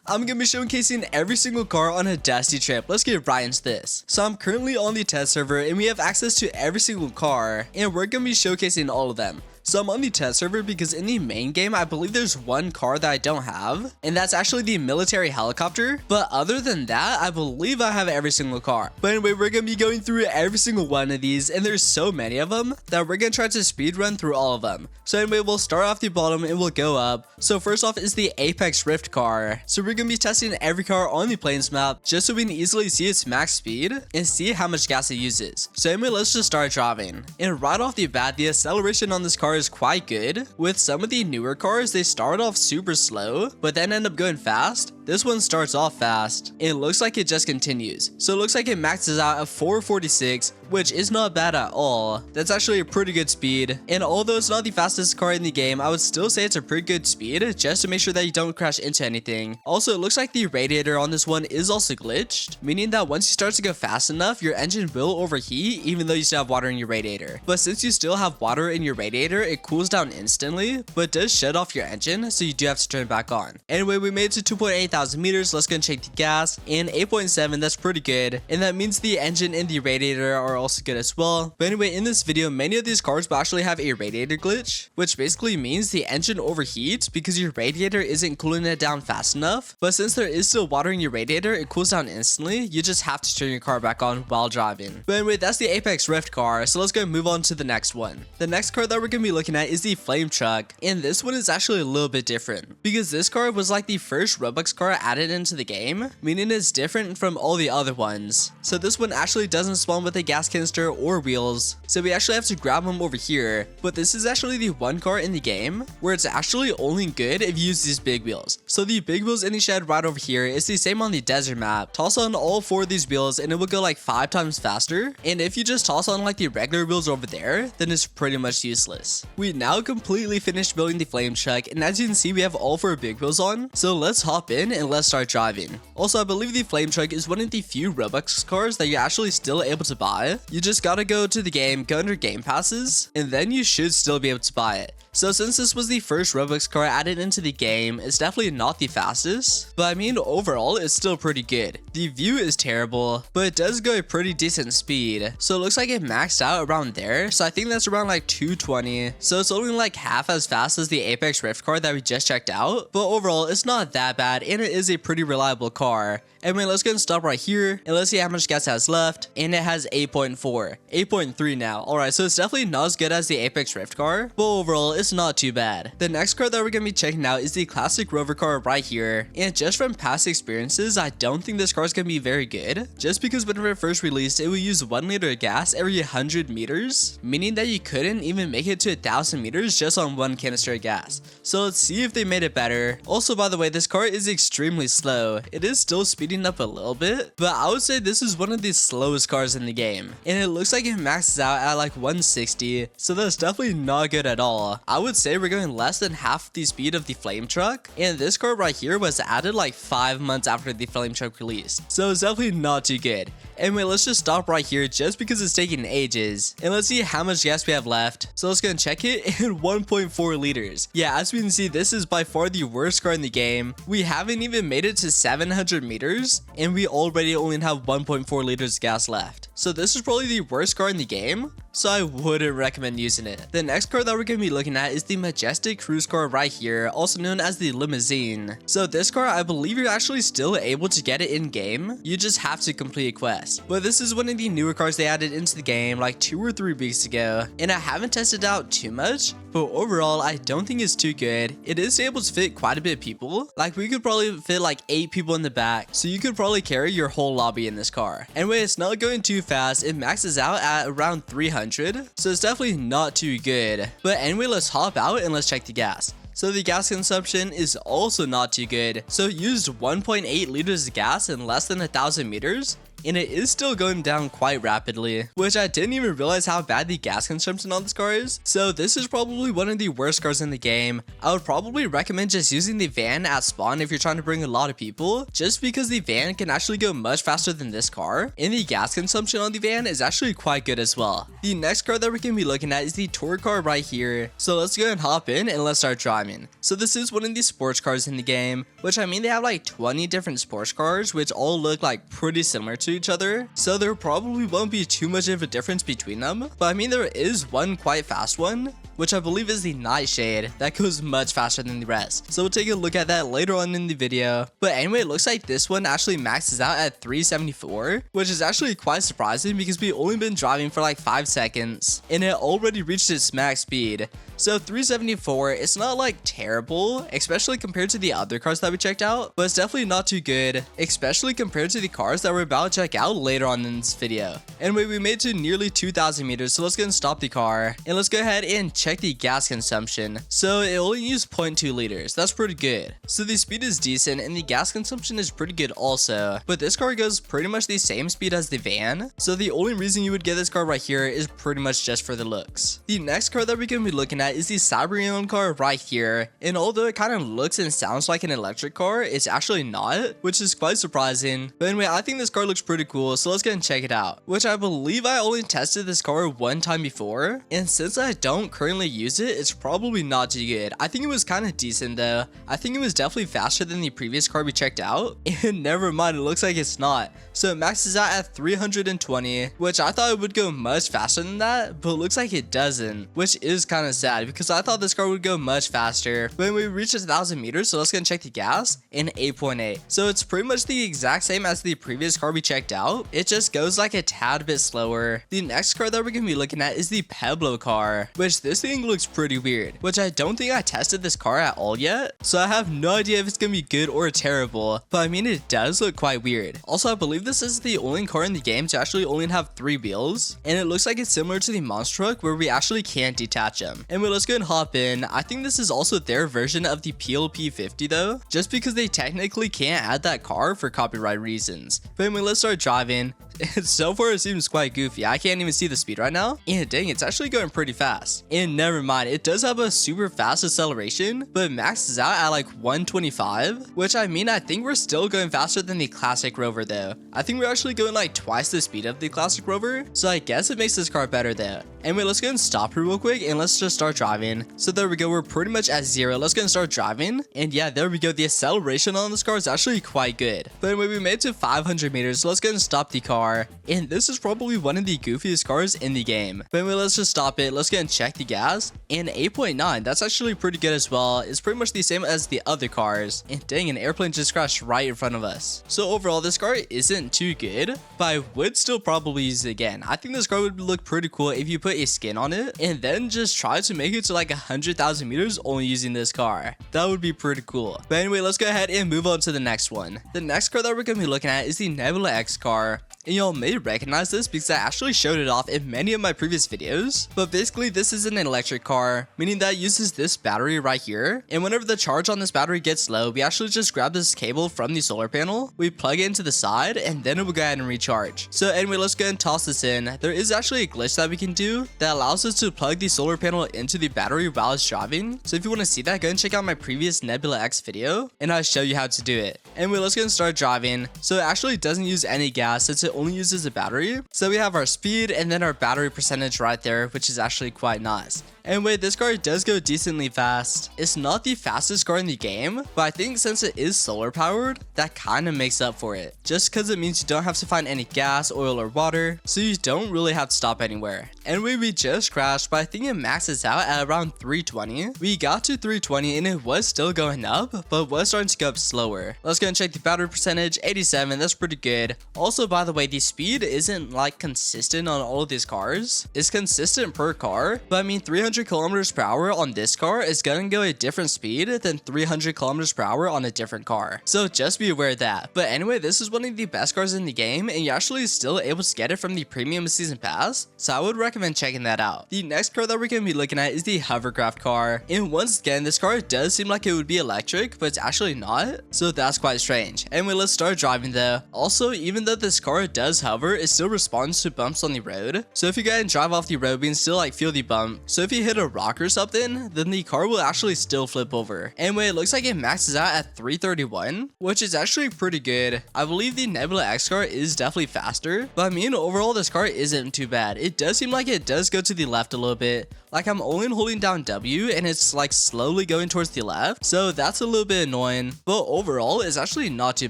I'm gonna be showcasing every single car on a Dusty trip. Let's get right into this. So I'm currently on the test server and we have access to every single car and we're gonna be showcasing all of them. So I'm on the test server because in the main game, I believe there's one car that I don't have, and that's actually the military helicopter. But other than that, I believe I have every single car. But anyway, we're gonna be going through every single one of these, and there's so many of them that we're gonna try to speed run through all of them. So anyway, we'll start off the bottom and we'll go up. So first off is the Apex Rift car. So we're gonna be testing every car on the planes map just so we can easily see its max speed and see how much gas it uses. So anyway, let's just start driving. And right off the bat, the acceleration on this car is quite good. With some of the newer cars, they start off super slow, but then end up going fast. This one starts off fast. It looks like it just continues. So it looks like it maxes out at 446, which is not bad at all. That's actually a pretty good speed. And although it's not the fastest car in the game, I would still say it's a pretty good speed just to make sure that you don't crash into anything. Also, it looks like the radiator on this one is also glitched, meaning that once you start to go fast enough, your engine will overheat even though you still have water in your radiator. But since you still have water in your radiator, it cools down instantly, but does shut off your engine, so you do have to turn it back on. Anyway, we made it to 2.8 thousand meters. Let's go and check the gas. And 8.7, that's pretty good. And that means the engine and the radiator are also good as well. But anyway, in this video, many of these cars will actually have a radiator glitch, which basically means the engine overheats because your radiator isn't cooling it down fast enough. But since there is still water in your radiator, it cools down instantly. You just have to turn your car back on while driving. But anyway, that's the Apex Rift car. So let's go and move on to the next one. The next car that we're going to be looking at is the Flame Truck. And this one is actually a little bit different because this car was like the first Roblox car added into the game, meaning it's different from all the other ones. So this one actually doesn't spawn with a gas canister or wheels, so we actually have to grab them over here. But this is actually the one car in the game where it's actually only good if you use these big wheels. So the big wheels in the shed right over here is the same on the desert map. Toss on all 4 of these wheels and it will go like 5 times faster. And if you just toss on like the regular wheels over there, then it's pretty much useless. We now completely finished building the Flame Truck, and as you can see, we have all 4 big wheels on. So let's hop in and let's start driving. Also, I believe the Flame Truck is one of the few Roblox cars that you're actually still able to buy. You just gotta go to the game, go under game passes, and then you should still be able to buy it. So since this was the first Roblox car added into the game, it's definitely not the fastest, but I mean overall it's still pretty good. The view is terrible, but it does go a pretty decent speed. So it looks like it maxed out around there, so I think that's around like 220. So it's only like half as fast as the Apex Rift car that we just checked out, but overall it's not that bad and it is a pretty reliable car. Anyway, let's go and stop right here and let's see how much gas it has left. And it has 8.4, 8.3 now. Alright, so it's definitely not as good as the Apex Rift car, but overall it's not too bad. The next car that we're gonna be checking out is the classic rover car right here. And just from past experiences, I don't think this car is gonna be very good, just because when it first released, it would use 1 liter of gas every 100 meters, meaning that you couldn't even make it to 1,000 meters just on 1 canister of gas. So let's see if they made it better. Also, by the way, this car is extremely slow. It is still speeding up a little bit, but I would say this is one of the slowest cars in the game, and it looks like it maxes out at like 160, so that's definitely not good at all. I would say we're going less than half the speed of the Flame Truck, and this car right here was added like 5 months after the Flame Truck released, so it's definitely not too good. Anyway, let's just stop right here just because it's taking ages, and let's see how much gas we have left. So let's go and check it in 1.4 liters. Yeah, as we can see, this is by far the worst car in the game. We haven't even made it to 700 meters, and we already only have 1.4 liters of gas left. So this is probably the worst car in the game, so I wouldn't recommend using it. The next car that we're going to be looking at is the Majestic cruise car right here, also known as the Limousine. So this car, I believe you're actually still able to get it in game. You just have to complete a quest. But this is one of the newer cars they added into the game like 2 or 3 weeks ago, and I haven't tested it out too much, but overall I don't think it's too good. It is able to fit quite a bit of people. Like we could probably fit like 8 people in the back, so you could probably carry your whole lobby in this car. Anyway, it's not going too fast. It maxes out at around 300, so it's definitely not too good. But anyway, let's hop out and let's check the gas. So the gas consumption is also not too good. So it used 1.8 liters of gas in less than 1,000 meters. and it is still going down quite rapidly, which I didn't even realize how bad the gas consumption on this car is. So this is probably one of the worst cars in the game. I would probably recommend just using the van at spawn if you're trying to bring a lot of people, just because the van can actually go much faster than this car, and the gas consumption on the van is actually quite good as well. The next car that we're going to be looking at is the tour car right here. So let's go and hop in and let's start driving. So this is one of the sports cars in the game, which I mean they have like 20 different sports cars which all look like pretty similar to each other, so there probably won't be too much of a difference between them. But I mean there is one quite fast one, which I believe is the Nightshade, that goes much faster than the rest. So we'll take a look at that later on in the video. But anyway, it looks like this one actually maxes out at 374, which is actually quite surprising because we've only been driving for like 5 seconds and it already reached its max speed. So 374, it's not like terrible, especially compared to the other cars that we checked out, but it's definitely not too good, especially compared to the cars that we're about to check out later on in this video. Anyway, we made it to nearly 2,000 meters, so let's go and stop the car and let's go ahead and check the gas consumption. So it only used 0.2 liters. That's pretty good. So the speed is decent and the gas consumption is pretty good also, but this car goes pretty much the same speed as the van, so the only reason you would get this car right here is pretty much just for the looks. The next car that we're going to be looking at is the Cyberion car right here, and although it kind of looks and sounds like an electric car, it's actually not, which is quite surprising. But anyway, I think this car looks pretty cool, so let's go and check it out, which I believe I only tested this car one time before, and since I don't currently use it, it's probably not too good. I think it was kind of decent though. I think it was definitely faster than the previous car we checked out, and never mind, it looks like it's not. So it maxes out at 320, which I thought it would go much faster than that, but it looks like it doesn't, which is kind of sad because I thought this car would go much faster. When we reached 1,000 meters, so let's go and check the gas in 8.8. So it's pretty much the exact same as the previous car we checked out. It just goes like a tad bit slower. The next car that we're going to be looking at is the PeBLO car, which this thing looks pretty weird, which I don't think I tested this car at all yet. So I have no idea if it's going to be good or terrible, but I mean it does look quite weird. Also, I believe this is the only car in the game to actually only have 3 wheels, and it looks like it's similar to the monster truck where we actually can't detach them. Anyway, let's go and hop in. I think this is also their version of the PLP50 though, just because they technically can't add that car for copyright reasons. But anyway, let's start driving. So far it seems quite goofy. I can't even see the speed right now, and dang, it's actually going pretty fast. And never mind, it does have a super fast acceleration, but it maxes out at like 125, which I mean I think we're still going faster than the classic rover though. I think we're actually going like twice the speed of the classic rover, so I guess it makes this car better though. Anyway, let's go and stop here real quick and let's just start driving. So there we go, we're pretty much at 0. Let's go and start driving, and yeah, there we go. The acceleration on this car is actually quite good. But anyway, we made it to 500 meters, so let's go and stop the car, and this is probably one of the goofiest cars in the game. But anyway, let's just stop it. Let's go and check the gas, and 8.9, that's actually pretty good as well. It's pretty much the same as the other cars, and dang, an airplane just crashed right in front of us. So overall, this car isn't too good, but I would still probably use it again. I think this car would look pretty cool if you put a skin on it and then just try to make it to like 100,000 meters only using this car. That would be pretty cool. But anyway, let's go ahead and move on to the next one. The next car that we're going to be looking at is the Nebula X car. And y'all may recognize this because I actually showed it off in many of my previous videos. But basically, this is an electric car, meaning that it uses this battery right here. And whenever the charge on this battery gets low, we actually just grab this cable from the solar panel, we plug it into the side, and then it will go ahead and recharge. So anyway, let's go and toss this in. There is actually a glitch that we can do that allows us to plug the solar panel into the battery while it's driving. So if you want to see that, go and check out my previous Nebula X video, and I'll show you how to do it. Anyway, let's go and start driving. So it actually doesn't use any gas since it only uses a battery. So we have our speed and then our battery percentage right there, which is actually quite nice. Anyway, this car does go decently fast. It's not the fastest car in the game, but I think since it is solar powered, that kind of makes up for it. Just because it means you don't have to find any gas, oil, or water, so you don't really have to stop anywhere. Anyway, we just crashed, but I think it maxes out at around 320. We got to 320 and it was still going up, but was starting to go up slower. Let's go and check the battery percentage, 87, that's pretty good. Also, by the way, the speed isn't like consistent on all of these cars. It's consistent per car, but I mean 300 300 kilometers per hour on this car is gonna go a different speed than 300 kilometers per hour on a different car. So just be aware of that. But anyway, this is one of the best cars in the game, and you're actually still able to get it from the premium season pass, so I would recommend checking that out. The next car that we're gonna be looking at is the Hovercraft car, and once again, this car does seem like it would be electric, but it's actually not, so that's quite strange. Anyway, let's start driving though. Also, even though this car does hover, it still responds to bumps on the road, so if you go ahead and drive off the road, we can still like feel the bump. So if you hit a rock or something, then the car will actually still flip over. Anyway, it looks like it maxes out at 331, which is actually pretty good. I believe the Nebula X car is definitely faster, but I mean overall this car isn't too bad. It does seem like it does go to the left a little bit. Like I'm only holding down W and it's like slowly going towards the left, so that's a little bit annoying, but overall it's actually not too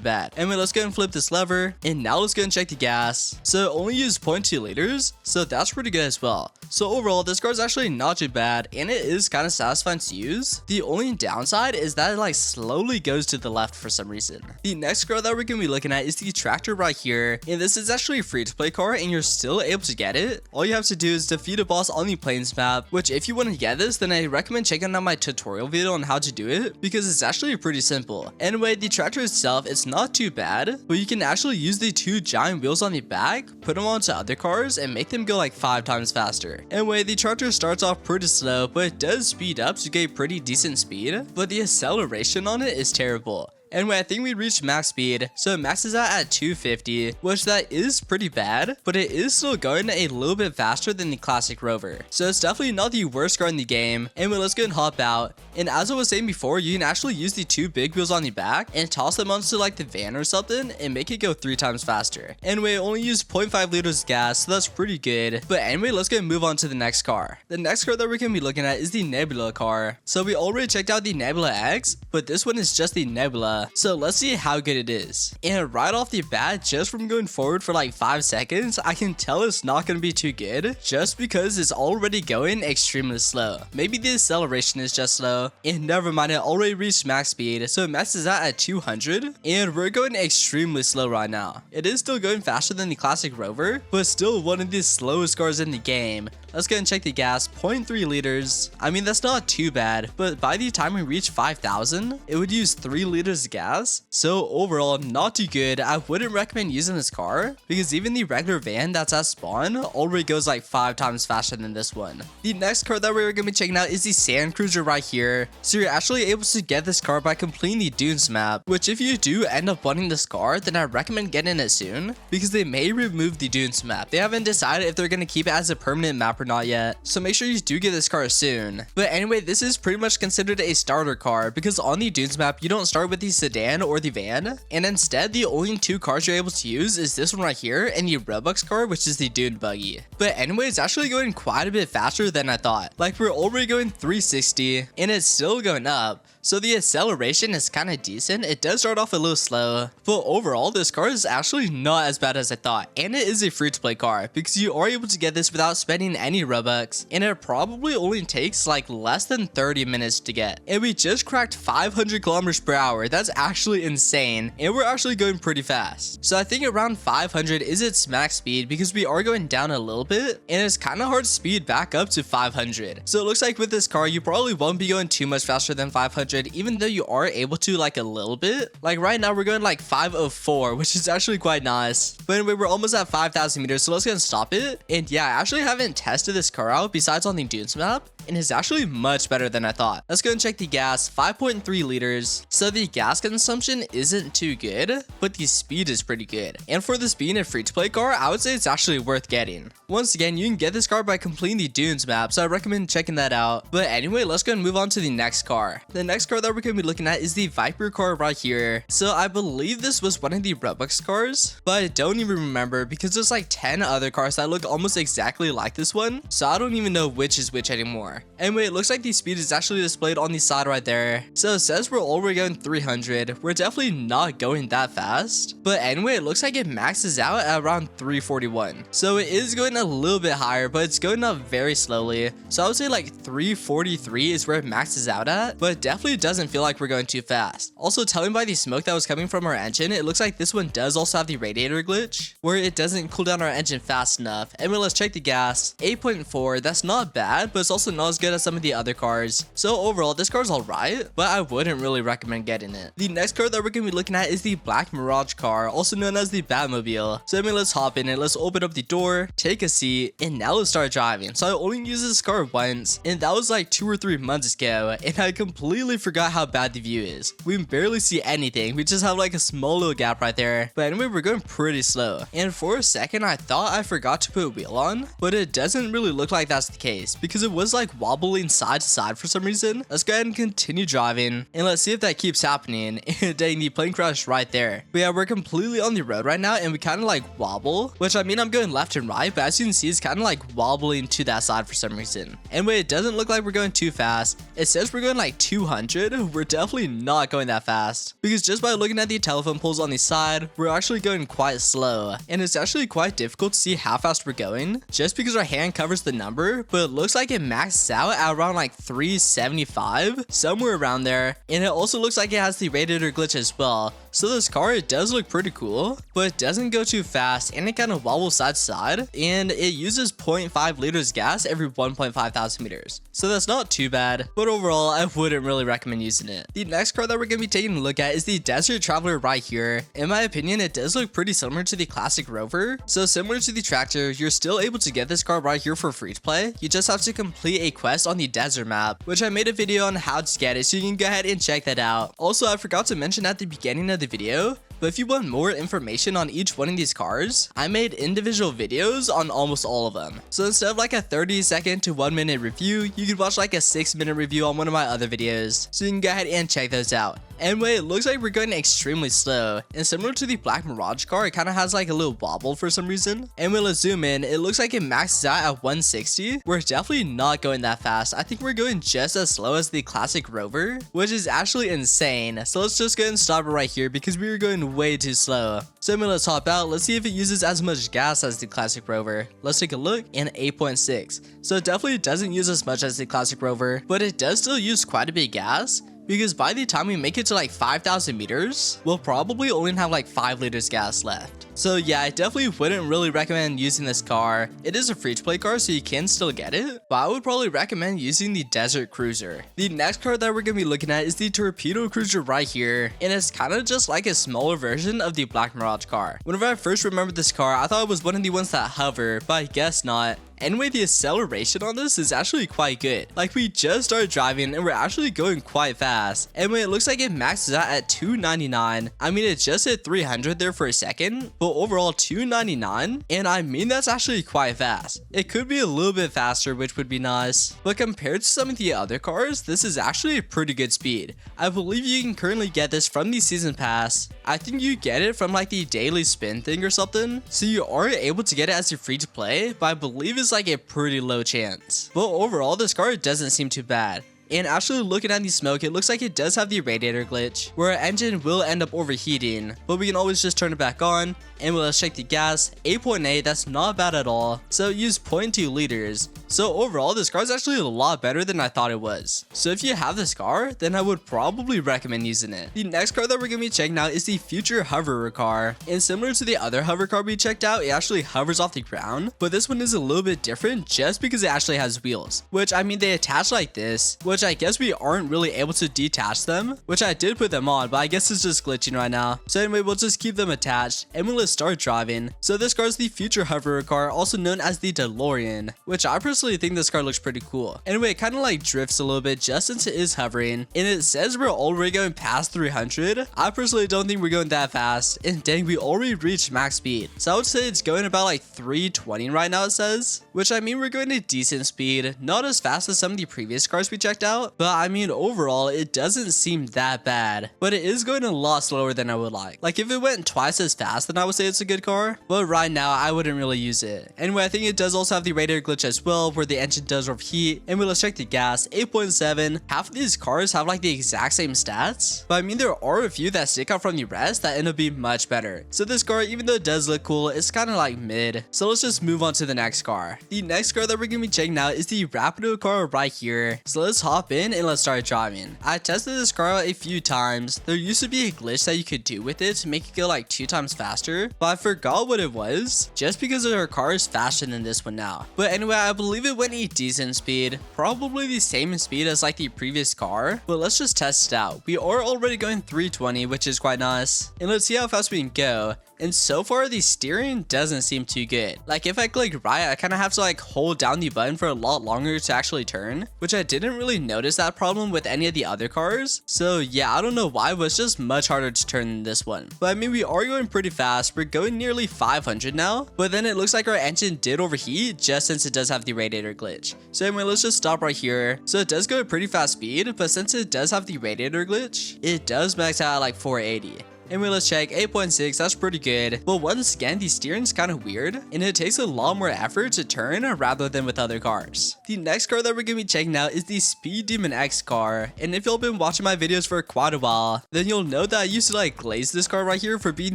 bad. Anyway, let's go and flip this lever, and now let's go and check the gas. So it only used 0.2 liters, so that's pretty good as well. So overall this car is actually not too bad, and it is kind of satisfying to use. The only downside is that it like slowly goes to the left for some reason. The next car that we're gonna be looking at is the tractor right here, and this is actually a free to play car and you're still able to get it. All you have to do is defeat a boss on the plains map, which if you want to get this, then I recommend checking out my tutorial video on how to do it, because it's actually pretty simple. Anyway, the tractor itself, it's not too bad, but you can actually use the two giant wheels on the back, put them onto other cars, and make them go like 5 times faster. Anyway, the tractor starts off pretty slow, but it does speed up to get pretty decent speed, but the acceleration on it is terrible. Anyway, I think we reached max speed, so it maxes out at 250, which that is pretty bad, but it is still going a little bit faster than the classic rover. So it's definitely not the worst car in the game. Anyway, let's go and hop out. And as I was saying before, you can actually use the two big wheels on the back and toss them onto like the van or something and make it go 3 times faster. Anyway, it only used 0.5 liters of gas, so that's pretty good. But anyway, let's go and move on to the next car. The next car that we're going to be looking at is the Nebula car. So we already checked out the Nebula X, but this one is just the Nebula. So let's see how good it is. And right off the bat, just from going forward for like 5 seconds, I can tell it's not going to be too good, just because it's already going extremely slow. Maybe the acceleration is just slow, and never mind, it already reached max speed, so it maxes out at 200, and we're going extremely slow right now. It is still going faster than the classic rover, but still one of the slowest cars in the game. Let's go and check the gas, 0.3 liters. I mean, that's not too bad, but by the time we reach 5,000, it would use 3 liters of gas. So overall, not too good. I wouldn't recommend using this car, because even the regular van that's at spawn already goes like 5 times faster than this one. The next car that we're going to be checking out is the Sand Cruiser right here. So you're actually able to get this car by completing the dunes map, which if you do end up wanting this car, then I recommend getting it soon, because they may remove the dunes map. They haven't decided if they're going to keep it as a permanent map or not yet, so make sure you do get this car soon. But anyway, this is pretty much considered a starter car, because on the dunes map you don't start with the sedan or the van, and instead the only 2 cars you're able to use is this one right here and the Roblox car, which is the dune buggy. But anyway, it's actually going quite a bit faster than I thought. Like we're already going 360 and it's still going up. So the acceleration is kind of decent. It does start off a little slow, but overall this car is actually not as bad as I thought, and it is a free to play car because you are able to get this without spending any Robux, and it probably only takes like less than 30 minutes to get. And we just cracked 500 kilometers per hour. That's actually insane, and we're actually going pretty fast. So I think around 500 is its max speed, because we are going down a little bit and it's kind of hard to speed back up to 500. So it looks like with this car you probably won't be going too much faster than 500, even though you are able to like a little bit. Like right now we're going like 504, which is actually quite nice. But anyway, we're almost at 5,000 meters, so let's go and stop it. And yeah, I actually haven't tested this car out besides on the dunes map, and it's actually much better than I thought. Let's go and check the gas, 5.3 liters. So the gas consumption isn't too good, but the speed is pretty good. And for this being a free-to-play car, I would say it's actually worth getting. Once again, you can get this car by completing the dunes map, so I recommend checking that out. But anyway, let's go and move on to the next car. The next car that we're going to be looking at is the Viper car right here. So I believe this was one of the Roblox cars, but I don't even remember because there's like 10 other cars that look almost exactly like this one, so I don't even know which is which anymore. Anyway, it looks like the speed is actually displayed on the side right there. So it says we're already going 300. We're definitely not going that fast. But anyway, it looks like it maxes out at around 341. So it is going a little bit higher, but it's going up very slowly. So I would say like 343 is where it maxes out at, but it definitely doesn't feel like we're going too fast. Also, telling by the smoke that was coming from our engine, it looks like this one does also have the radiator glitch, where it doesn't cool down our engine fast enough. Anyway, let's check the gas. 8.4, that's not bad, but it's also not not as good as some of the other cars. So overall, this car's alright, but I wouldn't really recommend getting it. The next car that we're going to be looking at is the black Mirage car, also known as the Batmobile. So let's hop in it, let's open up the door, take a seat, and now let's start driving. So I only used this car once, and that was like 2 or 3 months ago, and I completely forgot how bad the view is. We barely see anything, we just have like a small little gap right there. But anyway, we're going pretty slow, and for a second I thought I forgot to put wheel on, but it doesn't really look like that's the case, because it was like wobbling side to side for some reason. Let's go ahead and continue driving, and let's see if that keeps happening. And dang, the plane crashed right there. But yeah, we're completely on the road right now, and we kind of like wobble, which I mean I'm going left and right, but as you can see it's kind of like wobbling to that side for some reason. Anyway, it doesn't look like we're going too fast. It says we're going like 200. We're definitely not going that fast, because just by looking at the telephone poles on the side, we're actually going quite slow, and it's actually quite difficult to see how fast we're going just because our hand covers the number, but it looks like it maxes out at around like 375, somewhere around there. And it also looks like it has the radiator glitch as well. So this car, it does look pretty cool, but it doesn't go too fast, and it kind of wobbles side to side, and it uses 0.5 liters gas every 1.5 thousand meters. So that's not too bad, but overall I wouldn't really recommend using it. The next car that we're going to be taking a look at is the Desert Traveler right here. In my opinion, it does look pretty similar to the classic Rover. So similar to the tractor, you're still able to get this car right here for free to play. You just have to complete a quest on the desert map, which I made a video on how to get it, so you can go ahead and check that out. Also, I forgot to mention at the beginning of the video, but if you want more information on each one of these cars, I made individual videos on almost all of them. So instead of like a 30-second to 1-minute review, you could watch like a 6-minute review on one of my other videos. So you can go ahead and check those out. Anyway, it looks like we're going extremely slow, and similar to the black Mirage car, it kind of has like a little wobble for some reason. And when let's zoom in, it looks like it maxes out at 160. We're definitely not going that fast. I think we're going just as slow as the classic Rover, which is actually insane. So let's just go ahead and stop it right here, because we were going way too slow. So let's hop out, let's see if it uses as much gas as the classic Rover. Let's take a look, and 8.6. So it definitely doesn't use as much as the classic Rover, but it does still use quite a bit of gas, because by the time we make it to like 5,000 meters, we'll probably only have like 5 liters gas left. So yeah, I definitely wouldn't really recommend using this car. It is a free to play car, so you can still get it, but I would probably recommend using the Desert Cruiser. The next car that we're going to be looking at is the Torpedo Cruiser right here, and it's kind of just like a smaller version of the Black Mirage car. Whenever I first remembered this car, I thought it was one of the ones that hover, but I guess not. Anyway, the acceleration on this is actually quite good. Like, we just started driving and we're actually going quite fast. Anyway, it looks like it maxes out at 299. I mean, it just hit 300 there for a second, but overall 299, and I mean that's actually quite fast. It could be a little bit faster, which would be nice, but compared to some of the other cars, this is actually a pretty good speed. I believe you can currently get this from the season pass. I think you get it from like the daily spin thing or something, so you are able to get it as a free to play, but I believe it's like a pretty low chance. But overall, this car doesn't seem too bad. And actually looking at the smoke, it looks like it does have the radiator glitch, where our engine will end up overheating, but we can always just turn it back on. And let's check the gas, 8.8, that's not bad at all. So it used 0.2 liters. So overall, this car is actually a lot better than I thought it was. So if you have this car, then I would probably recommend using it. The next car that we're going to be checking out is the Future Hover car. And similar to the other hover car we checked out, it actually hovers off the ground, but this one is a little bit different just because it actually has wheels, which I mean they attach like this, which I guess we aren't really able to detach them, which I did put them on, but I guess it's just glitching right now. So anyway, we'll just keep them attached and we'll start driving. So this car is the Future Hover car, also known as the DeLorean, which I personally think this car looks pretty cool. Anyway, it kind of like drifts a little bit just since it is hovering, and it says we're already going past 300. I personally don't think we're going that fast, and dang, we already reached max speed. So I would say it's going about like 320 right now, it says, which I mean we're going at decent speed, not as fast as some of the previous cars we checked out, but I mean overall it doesn't seem that bad, but it is going a lot slower than I would like. Like if it went twice as fast, then I would say it's a good car, but right now I wouldn't really use it. Anyway, I think it does also have the radiator glitch as well, where the engine does overheat. And let's check the gas, 8.7. Half of these cars have like the exact same stats, but I mean there are a few that stick out from the rest that end up being much better. So this car, even though it does look cool, it's kind of like mid. So let's just move on to the next car. The next car that we're gonna be checking out is the Rapido car right here. So let's hop in and let's start driving. I tested this car out a few times. There used to be a glitch that you could do with it to make it go like 2 times faster, but I forgot what it was, just because our car is faster than this one now. But anyway, I believe believe it went a decent speed, probably the same speed as like the previous car, but let's just test it out. We are already going 320, which is quite nice, and let's see how fast we can go. And so far, the steering doesn't seem too good. Like if I click right, I kind of have to like hold down the button for a lot longer to actually turn, which I didn't really notice that problem with any of the other cars. So yeah, I don't know why, but it's just much harder to turn than this one. But I mean, we are going pretty fast. We're going nearly 500 now, but then it looks like our engine did overheat just since it does have the radiator glitch. So anyway, let's just stop right here. So it does go at pretty fast speed, but since it does have the radiator glitch, it does max out at like 480. Anyway, let's check 8.6, that's pretty good. But once again, the steering's kind of weird, and it takes a lot more effort to turn rather than with other cars. The next car that we're going to be checking out is the Speed Demon X car, and if you've been watching my videos for quite a while, then you'll know that I used to like glaze this car right here for being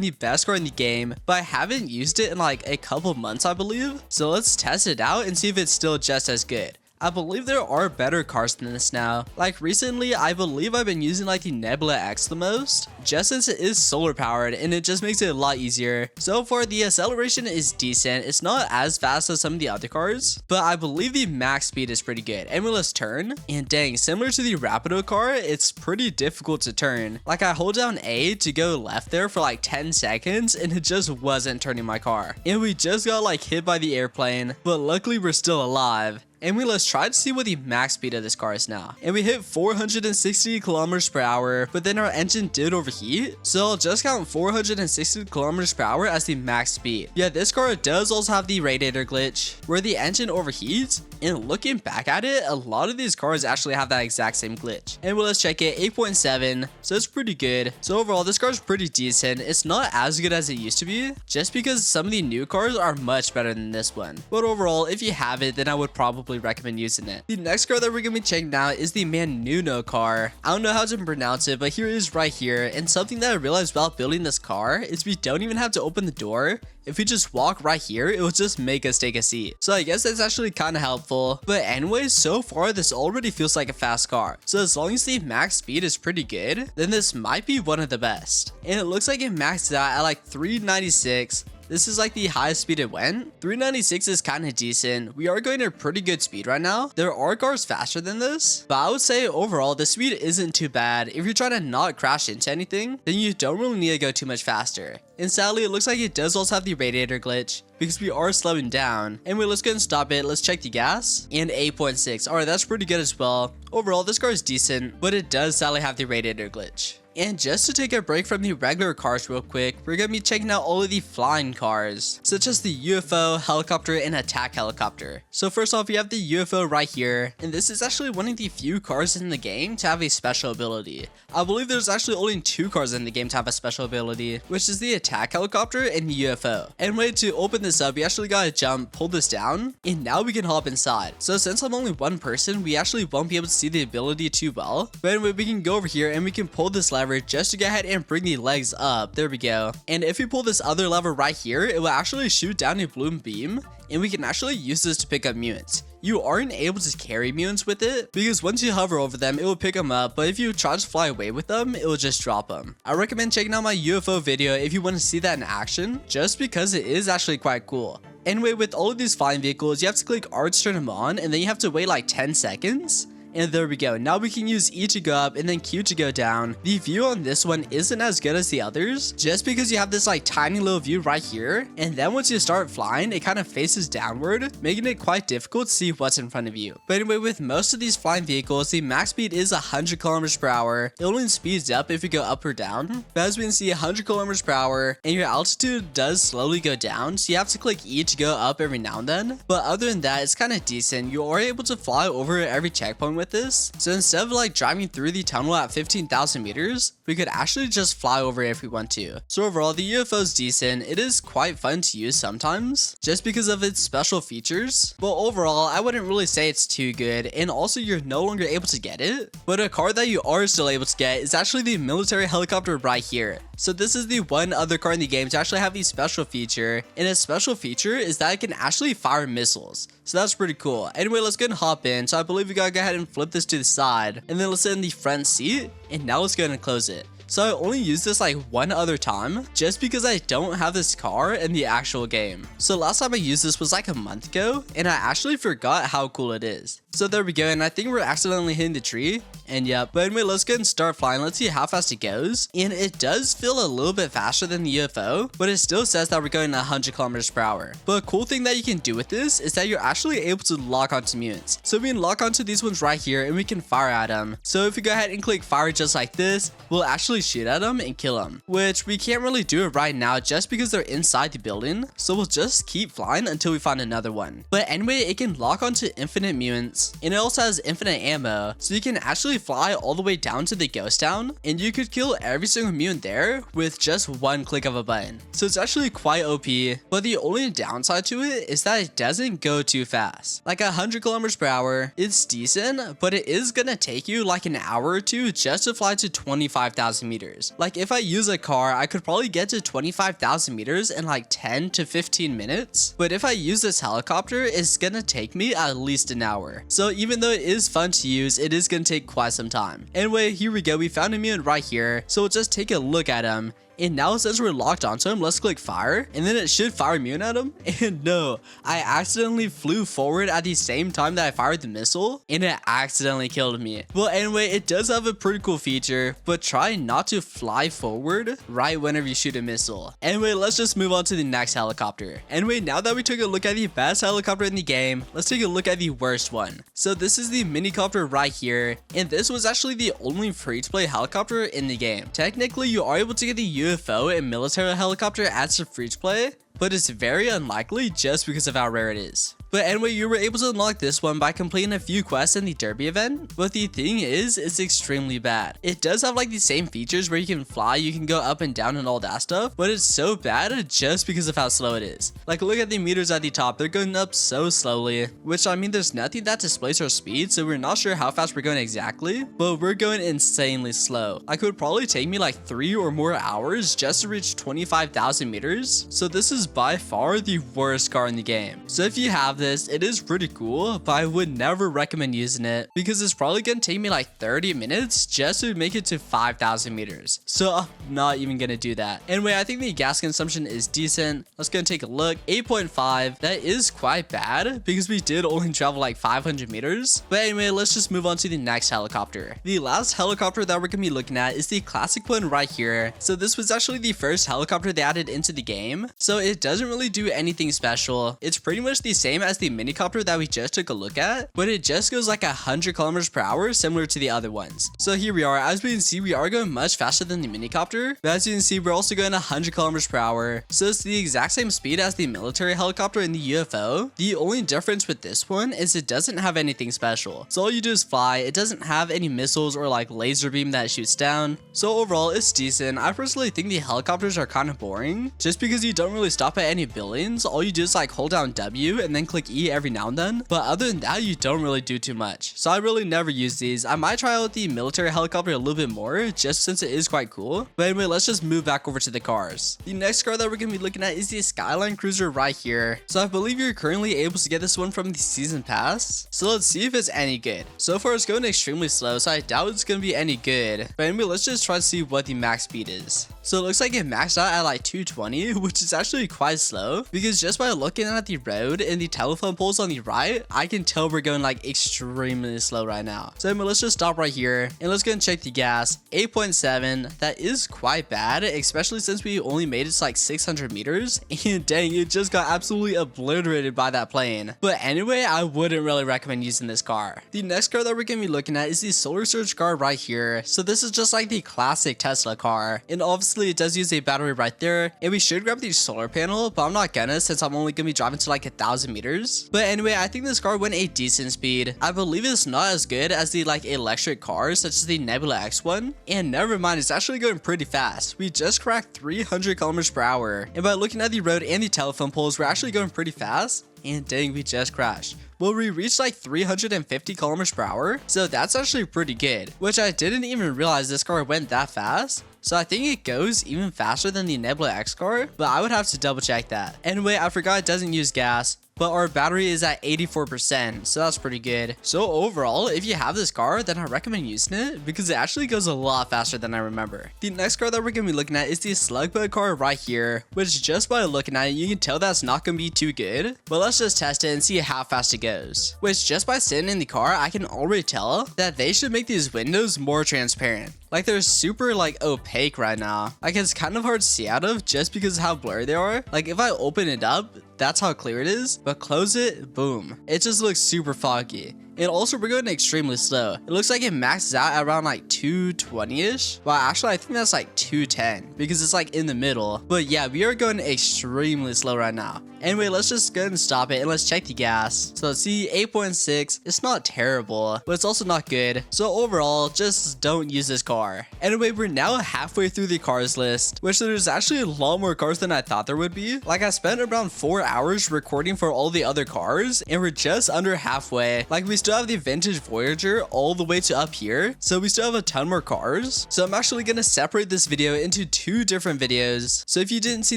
the best car in the game, but I haven't used it in like a couple months, I believe. So let's test it out and see if it's still just as good. I believe there are better cars than this now. Like recently, I believe I've been using like the Nebula X the most, just since it is solar powered and it just makes it a lot easier. So far, the acceleration is decent. It's not as fast as some of the other cars, but I believe the max speed is pretty good. And let's turn, and dang, similar to the Rapido car, it's pretty difficult to turn. Like I hold down A to go left there for like 10 seconds and it just wasn't turning my car. And we just got like hit by the airplane, but luckily we're still alive. And let's try to see what the max speed of this car is now. And we hit 460 kilometers per hour, but then our engine did overheat. So I'll just count 460 kilometers per hour as the max speed. Yeah, this car does also have the radiator glitch where the engine overheats. And looking back at it, a lot of these cars actually have that exact same glitch. And let's check it, 8.7. So it's pretty good. So overall, this car is pretty decent. It's not as good as it used to be, just because some of the new cars are much better than this one. But overall, if you have it, then I would probably recommend using it. The next car that we're gonna be checking out is the Minuano car. I don't know how to pronounce it, but here it is right here. And something that I realized while building this car is we don't even have to open the door. If we just walk right here, it will just make us take a seat. So I guess that's actually kind of helpful. But anyways, so far this already feels like a fast car. So as long as the max speed is pretty good, then this might be one of the best. And it looks like it maxed out at like 396. This is like the highest speed it went. 396 is kind of decent. We are going at a pretty good speed right now. There are cars faster than this, but I would say overall the speed isn't too bad. If you're trying to not crash into anything, then you don't really need to go too much faster. And sadly, it looks like it does also have the radiator glitch because we are slowing down. Anyway, let's go and stop it. Let's check the gas, and 8.6. All right, that's pretty good as well. Overall, this car is decent, but it does sadly have the radiator glitch. And just to take a break from the regular cars real quick, we're going to be checking out all of the flying cars, such as the UFO, helicopter, and attack helicopter. So first off, we have the UFO right here, and this is actually one of the few cars in the game to have a special ability. I believe there's actually only 2 cars in the game to have a special ability, which is the attack helicopter and the UFO. Anyway, to open this up, we actually gotta jump, pull this down, and now we can hop inside. So since I'm only one person, we actually won't be able to see the ability too well. But anyway, we can go over here and we can pull this lever just to go ahead and bring the legs up. There we go. And if we pull this other lever right here, it will actually shoot down a bloom beam, and we can actually use this to pick up mutants. You aren't able to carry mutants with it because once you hover over them, it will pick them up, but if you try to fly away with them, it will just drop them. I recommend checking out my UFO video if you want to see that in action, just because it is actually quite cool. Anyway, with all of these flying vehicles, you have to click R to turn them on, and then you have to wait like 10 seconds. And there we go. Now we can use E to go up and then Q to go down. The view on this one isn't as good as the others, just because you have this like tiny little view right here. And then once you start flying, it kind of faces downward, making it quite difficult to see what's in front of you. But anyway, with most of these flying vehicles, the max speed is 100 kilometers per hour. It only speeds up if you go up or down. But as we can see, 100 kilometers per hour, and your altitude does slowly go down. So you have to click E to go up every now and then. But other than that, it's kind of decent. You are able to fly over every checkpoint with this. So instead of like driving through the tunnel at 15,000 meters, we could actually just fly over it if we want to. So overall, the UFO is decent. It is quite fun to use sometimes, just because of its special features. But overall, I wouldn't really say it's too good. And also, you're no longer able to get it. But a car that you are still able to get is actually the military helicopter right here. So this is the one other car in the game to actually have a special feature. And its special feature is that it can actually fire missiles. So that's pretty cool. Anyway, let's go and hop in. So I believe we gotta go ahead and flip this to the side. And then let's sit in the front seat. And now let's go ahead and close it. So I only used this like one other time just because I don't have this car in the actual game. So last time I used this was like a month ago and I actually forgot how cool it is. So there we go, and I think we're accidentally hitting the tree. And yep, but anyway, let's go ahead and start flying. Let's see how fast it goes. And it does feel a little bit faster than the UFO, but it still says that we're going 100 kilometers per hour. But a cool thing that you can do with this is that you're actually able to lock onto mutants. So we can lock onto these ones right here and we can fire at them. So if we go ahead and click fire just like this, we'll actually shoot at them and kill them, which we can't really do it right now just because they're inside the building. So we'll just keep flying until we find another one. But anyway, it can lock onto infinite mutants, and it also has infinite ammo, so you can actually fly all the way down to the ghost town and you could kill every single mutant there with just one click of a button. So it's actually quite OP, but the only downside to it is that it doesn't go too fast. Like 100 kilometers per hour, it's decent, but it is gonna take you like an hour or two just to fly to 25,000 meters. Like if I use a car, I could probably get to 25,000 meters in like 10 to 15 minutes. But if I use this helicopter, it's gonna take me at least an hour. So even though it is fun to use, it is gonna take quite some time. Anyway, here we go. We found a mutant right here. So we'll just take a look at him. And now since we're locked onto him, let's click fire, and then it should fire immune at him. And no, I accidentally flew forward at the same time that I fired the missile, and it accidentally killed me. Well, anyway, it does have a pretty cool feature, but try not to fly forward right whenever you shoot a missile. Anyway, let's just move on to the next helicopter. Anyway, now that we took a look at the best helicopter in the game, let's take a look at the worst one. So this is the Minicopter right here, and this was actually the only free-to-play helicopter in the game. Technically, you are able to get the UFO and military helicopter as a free to play, but it's very unlikely just because of how rare it is. But anyway, you were able to unlock this one by completing a few quests in the Derby event, but the thing is, it's extremely bad. It does have like the same features where you can fly, you can go up and down and all that stuff, but it's so bad just because of how slow it is. Like look at the meters at the top, they're going up so slowly, which I mean there's nothing that displays our speed, so we're not sure how fast we're going exactly, but we're going insanely slow. Like it would probably take me like 3 or more hours just to reach 25,000 meters, so this is by far the worst car in the game. So if you have this, it is pretty cool, but I would never recommend using it because it's probably gonna take me like 30 minutes just to make it to 5,000 meters. So I'm not even gonna do that. Anyway, I think the gas consumption is decent. Let's go and take a look. 8.5, that is quite bad because we did only travel like 500 meters. But anyway, let's just move on to the next helicopter. The last helicopter that we're gonna be looking at is the classic one right here. So this was actually the first helicopter they added into the game. So it doesn't really do anything special. It's pretty much the same as the Minicopter that we just took a look at, but it just goes like 100 kilometers per hour, similar to the other ones. So here we are. As we can see, we are going much faster than the Minicopter, but as you can see, we're also going 100 kilometers per hour. So it's the exact same speed as the military helicopter and the UFO. The only difference with this one is it doesn't have anything special. So all you do is fly. It doesn't have any missiles or like laser beam that shoots down. So overall, it's decent. I personally think the helicopters are kind of boring just because you don't really stop at any buildings. All you do is like hold down W and then click E every now and then, but other than that, you don't really do too much. So I really never use these. I might try out the military helicopter a little bit more just since it is quite cool. But anyway, let's just move back over to the cars. The next car that we're gonna be looking at is the Skyline cruiser right here. So I believe you're currently able to get this one from the season pass, so let's see if it's any good. So far it's going extremely slow, so I doubt it's gonna be any good. But anyway, let's just try to see what the max speed is. So it looks like it maxed out at like 220, which is actually quite slow because just by looking at the road and the telephone poles on the right, I can tell we're going like extremely slow right now. So anyway, let's just stop right here and let's go and check the gas. 8.7, that is quite bad, especially since we only made it to like 600 meters, and dang, it just got absolutely obliterated by that plane. But anyway, I wouldn't really recommend using this car. The next car that we're gonna be looking at is the Solar Surge car right here. So this is just like the classic Tesla car, and obviously it does use a battery right there, and we should grab the solar panel, but I'm not gonna since I'm only gonna be driving to like 1,000 meters. But anyway, I think this car went a decent speed. I believe it's not as good as the like electric cars such as the Nebula X one, and never mind, it's actually going pretty fast. We just cracked 300 kilometers per hour, and by looking at the road and the telephone poles, we're actually going pretty fast. And dang, we just crashed. well, we reached like 350 kilometers per hour. So that's actually pretty good, which I didn't even realize this car went that fast. So I think it goes even faster than the Nebula X car, but I would have to double check that. Anyway, I forgot it doesn't use gas, but our battery is at 84%, so that's pretty good. So overall, if you have this car, then I recommend using it because it actually goes a lot faster than I remember. The next car that we're going to be looking at is the Slugbug car right here, which just by looking at it, you can tell that's not going to be too good. But let's just test it and see how fast it goes. Which just by sitting in the car, I can already tell that they should make these windows more transparent. Like they're super like opaque right now. Like it's kind of hard to see out of just because of how blurry they are. Like if I open it up, that's how clear it is, but close it, boom. It just looks super foggy. And also we're going extremely slow. It looks like it maxes out at around like 220-ish. Well, actually I think that's like 210 because it's like in the middle. But yeah, we are going extremely slow right now. Anyway, let's just go ahead and stop it and let's check the gas. So let's see, 8.6. It's not terrible, but it's also not good. So overall, just don't use this car. Anyway, we're now halfway through the cars list, which there's actually a lot more cars than I thought there would be. Like I spent around 4 hours recording for all the other cars and we're just under halfway. Like we still have the vintage Voyager all the way to up here. So we still have a ton more cars. So I'm actually going to separate this video into 2 different videos. So if you didn't see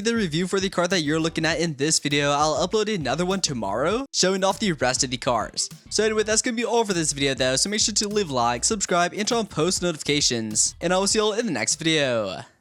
the review for the car that you're looking at in this video, I'll upload another one tomorrow showing off the rest of the cars. So anyway, that's gonna be all for this video though, so make sure to leave a like, subscribe, and turn on post notifications, and I will see you all in the next video.